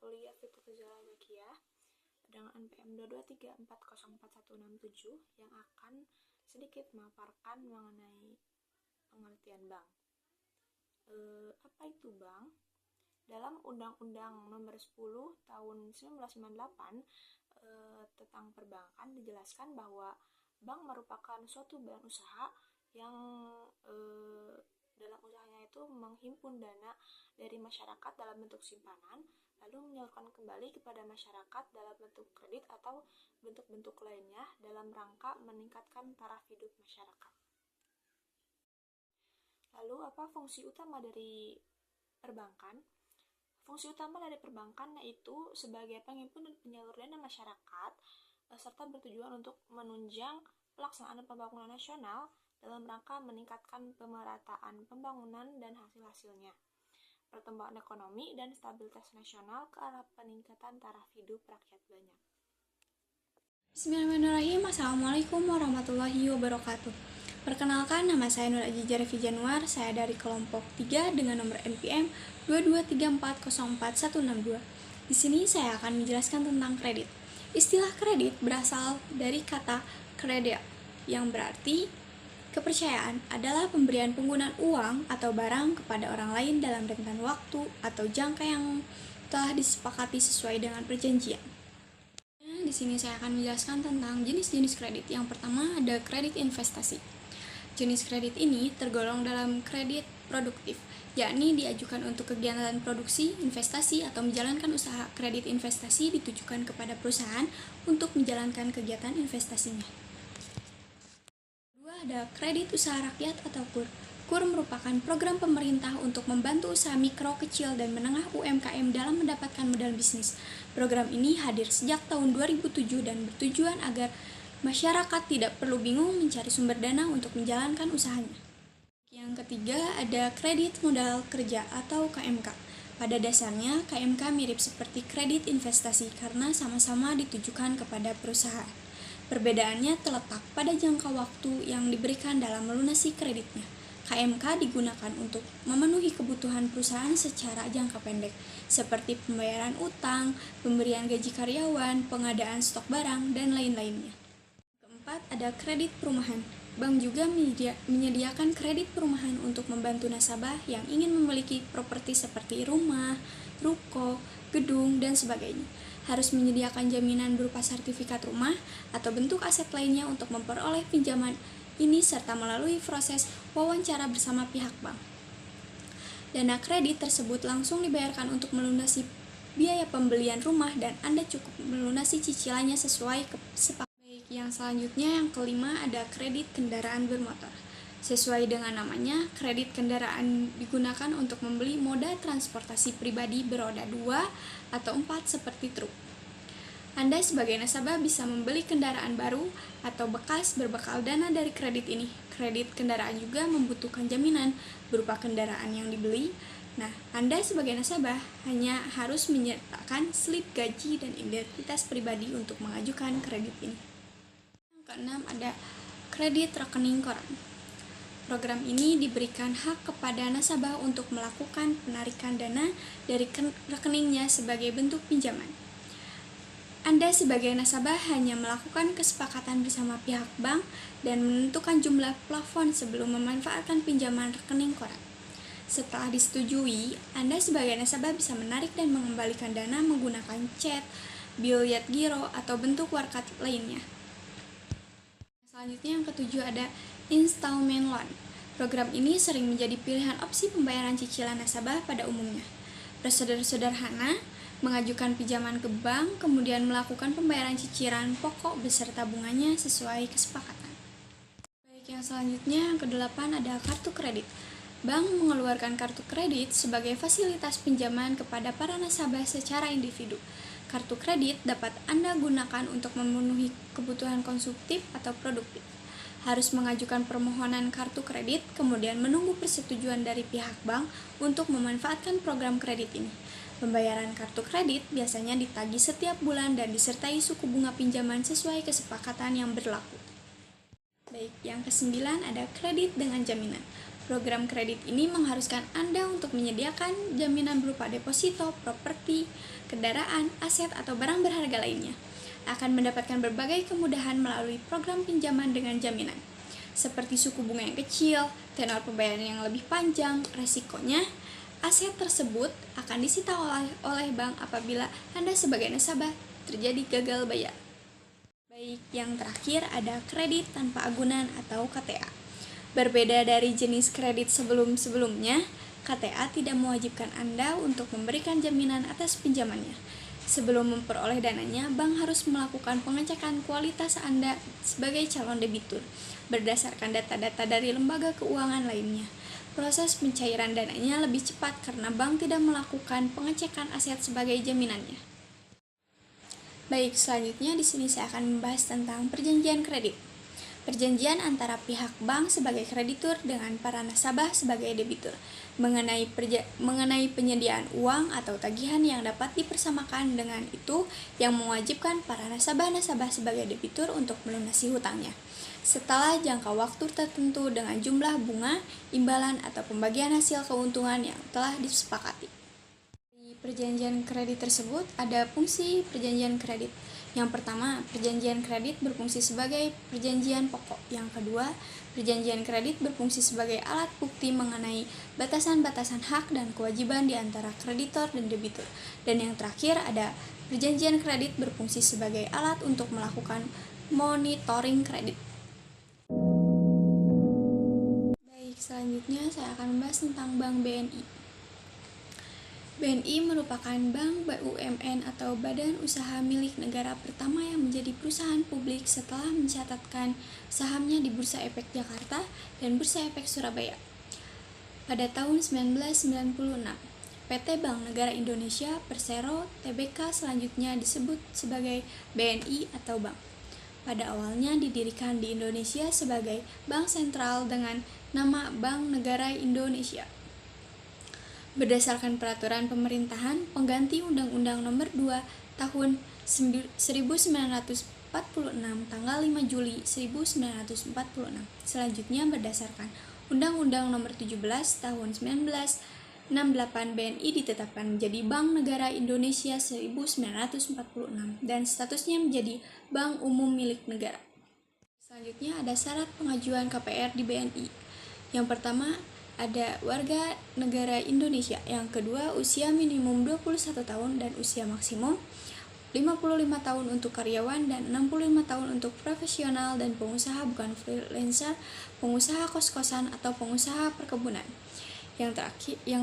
Kuliah Fitrizal Zakiyah dengan NPM 223404167 yang akan sedikit memaparkan mengenai pengertian bank. Apa itu bank? Dalam Undang-Undang Nomor 10 Tahun 1998 tentang perbankan dijelaskan bahwa bank merupakan suatu badan usaha yang dalam usahanya itu menghimpun dana dari masyarakat dalam bentuk simpanan, lalu menyalurkan kembali kepada masyarakat dalam bentuk kredit atau bentuk-bentuk lainnya dalam rangka meningkatkan taraf hidup masyarakat. Lalu apa fungsi utama dari perbankan? Fungsi utama dari perbankan yaitu sebagai penghimpun dan penyalur dana masyarakat serta bertujuan untuk menunjang pelaksanaan pembangunan nasional dalam rangka meningkatkan pemerataan pembangunan dan hasil-hasilnya, pertumbuhan ekonomi dan stabilitas nasional ke arah peningkatan taraf hidup rakyat banyak. Bismillahirrahmanirrahim. Assalamualaikum warahmatullahi wabarakatuh. Perkenalkan, nama saya Nur Ajijah Revi Januar. Saya dari kelompok 3 dengan nomor NPM 223404162. Di sini saya akan menjelaskan tentang kredit. Istilah kredit berasal dari kata kreda yang berarti kepercayaan adalah pemberian penggunaan uang atau barang kepada orang lain dalam rentan waktu atau jangka yang telah disepakati sesuai dengan perjanjian. Di sini saya akan menjelaskan tentang jenis-jenis kredit. Yang pertama ada kredit investasi. Jenis kredit ini tergolong dalam kredit produktif, yakni diajukan untuk kegiatan produksi, investasi, atau menjalankan usaha. Kredit investasi ditujukan kepada perusahaan untuk menjalankan kegiatan investasinya. Kedua ada kredit usaha rakyat atau KUR. KUR merupakan program pemerintah untuk membantu usaha mikro, kecil, dan menengah UMKM dalam mendapatkan modal bisnis. Program ini hadir sejak tahun 2007 dan bertujuan agar masyarakat tidak perlu bingung mencari sumber dana untuk menjalankan usahanya. Yang ketiga ada kredit modal kerja atau KMK. Pada dasarnya KMK mirip seperti kredit investasi karena sama-sama ditujukan kepada perusahaan. Perbedaannya terletak pada jangka waktu yang diberikan dalam melunasi kreditnya. KMK digunakan untuk memenuhi kebutuhan perusahaan secara jangka pendek, seperti pembayaran utang, pemberian gaji karyawan, pengadaan stok barang, dan lain-lainnya. Keempat, ada kredit perumahan. Bank juga menyediakan kredit perumahan untuk membantu nasabah yang ingin memiliki properti seperti rumah, ruko, gedung, dan sebagainya. Harus menyediakan jaminan berupa sertifikat rumah atau bentuk aset lainnya untuk memperoleh pinjaman ini serta melalui proses wawancara bersama pihak bank. Dana kredit tersebut langsung dibayarkan untuk melunasi biaya pembelian rumah dan Anda cukup melunasi cicilannya sesuai kesepakatan. Yang selanjutnya yang kelima ada kredit kendaraan bermotor. Sesuai dengan namanya, kredit kendaraan digunakan untuk membeli moda transportasi pribadi beroda 2 atau 4 seperti truk. Anda sebagai nasabah bisa membeli kendaraan baru atau bekas berbekal dana dari kredit ini. Kredit kendaraan juga membutuhkan jaminan berupa kendaraan yang dibeli. Nah, Anda sebagai nasabah hanya harus menyertakan slip gaji dan identitas pribadi untuk mengajukan kredit ini. Yang keenam ada kredit rekening koran. Program ini diberikan hak kepada nasabah untuk melakukan penarikan dana dari rekeningnya sebagai bentuk pinjaman. Anda sebagai nasabah hanya melakukan kesepakatan bersama pihak bank dan menentukan jumlah plafon sebelum memanfaatkan pinjaman rekening koran. Setelah disetujui, Anda sebagai nasabah bisa menarik dan mengembalikan dana menggunakan cek, biljet giro, atau bentuk warkat lainnya. Selanjutnya yang ketujuh ada installment loan. Program ini sering menjadi pilihan opsi pembayaran cicilan nasabah pada umumnya. Prosedur sederhana, mengajukan pinjaman ke bank, kemudian melakukan pembayaran cicilan pokok beserta bunganya sesuai kesepakatan. Baik, yang selanjutnya yang kedelapan ada kartu kredit. Bank mengeluarkan kartu kredit sebagai fasilitas pinjaman kepada para nasabah secara individu. Kartu kredit dapat Anda gunakan untuk memenuhi kebutuhan konsumtif atau produktif. Harus mengajukan permohonan kartu kredit, kemudian menunggu persetujuan dari pihak bank untuk memanfaatkan program kredit ini. Pembayaran kartu kredit biasanya ditagih setiap bulan dan disertai suku bunga pinjaman sesuai kesepakatan yang berlaku. Baik, yang kesembilan ada kredit dengan jaminan. Program kredit ini mengharuskan Anda untuk menyediakan jaminan berupa deposito, properti, kendaraan, aset, atau barang berharga lainnya. Akan mendapatkan berbagai kemudahan melalui program pinjaman dengan jaminan, seperti suku bunga yang kecil, tenor pembayaran yang lebih panjang. Resikonya, aset tersebut akan disita oleh bank apabila Anda sebagai nasabah terjadi gagal bayar. Baik, yang terakhir ada kredit tanpa agunan atau KTA. Berbeda dari jenis kredit sebelum-sebelumnya, KTA tidak mewajibkan Anda untuk memberikan jaminan atas pinjamannya. Sebelum memperoleh dananya, bank harus melakukan pengecekan kualitas Anda sebagai calon debitur berdasarkan data-data dari lembaga keuangan lainnya. Proses pencairan dananya lebih cepat karena bank tidak melakukan pengecekan aset sebagai jaminannya. Baik, selanjutnya di sini saya akan membahas tentang perjanjian kredit. Perjanjian antara pihak bank sebagai kreditur dengan para nasabah sebagai debitur mengenai penyediaan uang atau tagihan yang dapat dipersamakan dengan itu yang mewajibkan para nasabah-nasabah sebagai debitur untuk melunasi hutangnya setelah jangka waktu tertentu dengan jumlah bunga, imbalan, atau pembagian hasil keuntungan yang telah disepakati. Di perjanjian kredit tersebut ada fungsi perjanjian kredit. Yang pertama, perjanjian kredit berfungsi sebagai perjanjian pokok. Yang kedua, perjanjian kredit berfungsi sebagai alat bukti mengenai batasan-batasan hak dan kewajiban di antara kreditor dan debitur. Dan yang terakhir ada perjanjian kredit berfungsi sebagai alat untuk melakukan monitoring kredit. Baik, selanjutnya saya akan membahas tentang Bank BNI. BNI merupakan bank BUMN atau badan usaha milik negara pertama yang menjadi perusahaan publik setelah mencatatkan sahamnya di Bursa Efek Jakarta dan Bursa Efek Surabaya. Pada tahun 1996, PT Bank Negara Indonesia Persero Tbk selanjutnya disebut sebagai BNI atau bank. Pada awalnya didirikan di Indonesia sebagai bank sentral dengan nama Bank Negara Indonesia. Berdasarkan peraturan pemerintahan pengganti Undang-Undang Nomor 2 Tahun 1946 tanggal 5 Juli 1946. Selanjutnya berdasarkan Undang-Undang Nomor 17 Tahun 1968 BNI ditetapkan menjadi Bank Negara Indonesia 1946 dan statusnya menjadi Bank Umum milik negara. Selanjutnya ada syarat pengajuan KPR di BNI. Yang pertama, ada warga negara Indonesia. Yang kedua, usia minimum 21 tahun dan usia maksimum 55 tahun untuk karyawan dan 65 tahun untuk profesional dan pengusaha bukan freelancer, pengusaha kos-kosan atau pengusaha perkebunan. Yang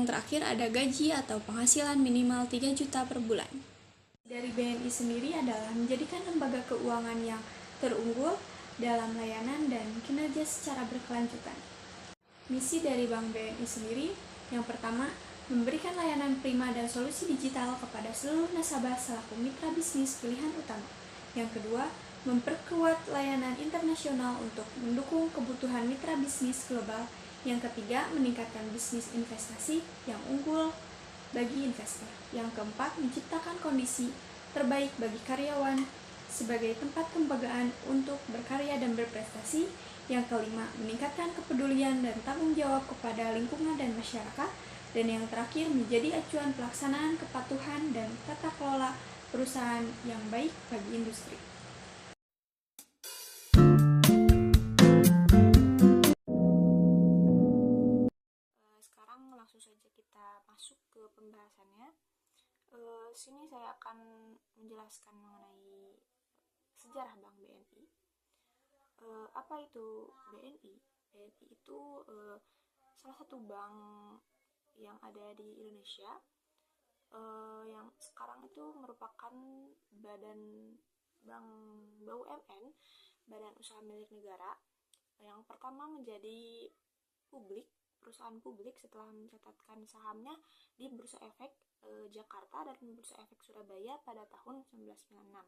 terakhir ada gaji atau penghasilan minimal 3 juta per bulan. Dari BNI sendiri adalah menjadikan lembaga keuangan yang terunggul dalam layanan dan kinerja secara berkelanjutan. Misi dari Bank BNI sendiri, yang pertama, memberikan layanan prima dan solusi digital kepada seluruh nasabah selaku mitra bisnis pilihan utama. Yang kedua, memperkuat layanan internasional untuk mendukung kebutuhan mitra bisnis global. Yang ketiga, meningkatkan bisnis investasi yang unggul bagi investor. Yang keempat, menciptakan kondisi terbaik bagi karyawan sebagai tempat kebanggaan untuk berkarya dan berprestasi. Yang kelima, meningkatkan kepedulian dan tanggung jawab kepada lingkungan dan masyarakat. Dan yang terakhir, menjadi acuan pelaksanaan kepatuhan dan tata kelola perusahaan yang baik bagi industri. Sekarang langsung saja kita masuk ke pembahasannya. Sini saya akan menjelaskan mengenai sejarah Bank BNI. Apa itu BNI? BNI itu salah satu bank yang ada di Indonesia yang sekarang itu merupakan badan bank BUMN, badan usaha milik negara yang pertama menjadi perusahaan publik setelah mencatatkan sahamnya di Bursa Efek Jakarta dan Bursa Efek Surabaya pada tahun 1996.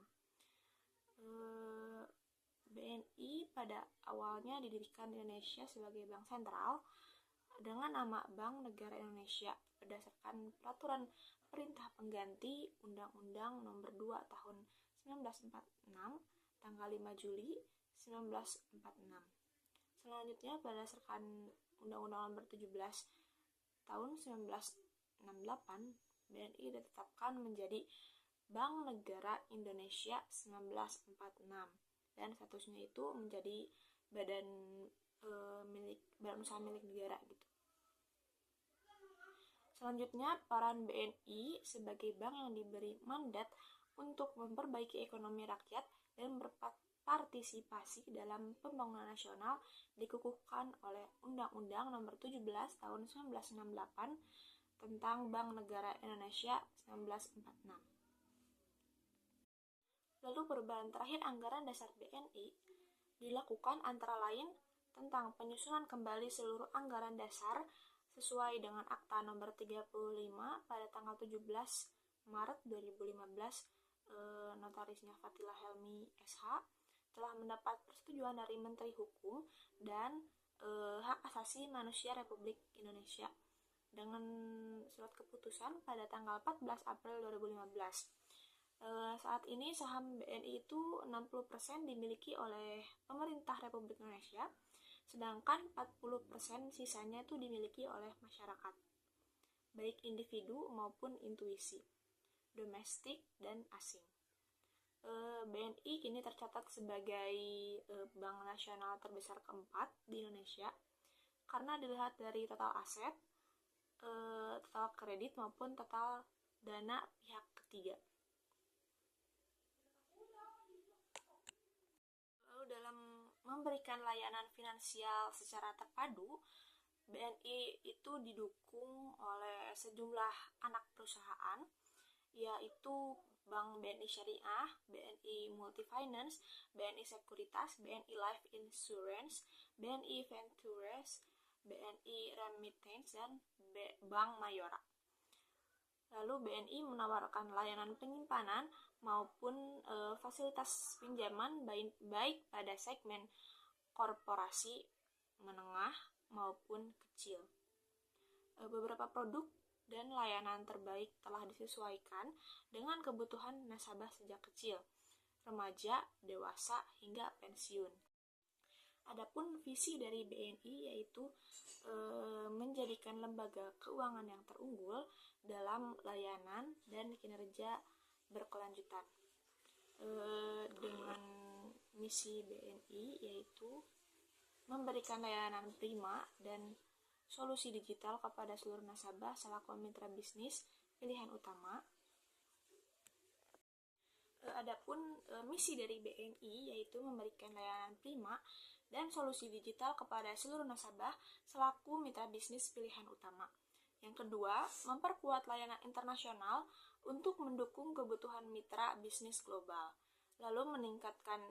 BNI pada awalnya didirikan di Indonesia sebagai bank sentral dengan nama Bank Negara Indonesia berdasarkan peraturan perintah pengganti Undang-Undang Nomor 2 Tahun 1946 tanggal 5 Juli 1946. Selanjutnya berdasarkan Undang-Undang Nomor 17 Tahun 1968, BNI ditetapkan menjadi Bank Negara Indonesia 1946 dan statusnya itu menjadi badan usaha milik negara gitu. Selanjutnya, peran BNI sebagai bank yang diberi mandat untuk memperbaiki ekonomi rakyat dan berpartisipasi dalam pembangunan nasional dikukuhkan oleh Undang-Undang Nomor 17 Tahun 1968 tentang Bank Negara Indonesia 1946. Lalu perubahan terakhir anggaran dasar BNI dilakukan antara lain tentang penyusunan kembali seluruh anggaran dasar sesuai dengan Akta Nomor 35 pada tanggal 17 Maret 2015, notarisnya Fatila Helmi SH, telah mendapat persetujuan dari Menteri Hukum dan Hak Asasi Manusia Republik Indonesia dengan surat keputusan pada tanggal 14 April 2015. Saat ini saham BNI itu 60% dimiliki oleh pemerintah Republik Indonesia, sedangkan 40% sisanya itu dimiliki oleh masyarakat, baik individu maupun intuisi, domestik dan asing. BNI kini tercatat sebagai bank nasional terbesar keempat di Indonesia karena dilihat dari total aset, total kredit maupun total dana pihak ketiga. Lalu dalam memberikan layanan finansial secara terpadu, BNI itu didukung oleh sejumlah anak perusahaan, yaitu Bank BNI Syariah, BNI Multifinance, BNI Sekuritas, BNI Life Insurance, BNI Ventures, BNI Remittance, dan Bank Mayora. Lalu BNI menawarkan layanan penyimpanan maupun fasilitas pinjaman baik pada segmen korporasi, menengah, maupun kecil. Beberapa produk dan layanan terbaik telah disesuaikan dengan kebutuhan nasabah sejak kecil, remaja, dewasa, hingga pensiun. Adapun visi dari BNI yaitu menjadikan lembaga keuangan yang terunggul dalam layanan dan kinerja berkelanjutan. Dengan misi BNI yaitu memberikan layanan prima dan solusi digital kepada seluruh nasabah selaku mitra bisnis pilihan utama. Adapun misi dari BNI yaitu memberikan layanan prima dan solusi digital kepada seluruh nasabah selaku mitra bisnis pilihan utama. Yang kedua, memperkuat layanan internasional untuk mendukung kebutuhan mitra bisnis global, lalu meningkatkan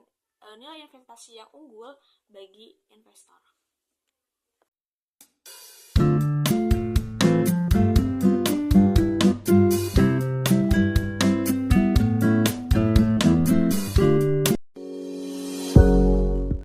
nilai investasi yang unggul bagi investor.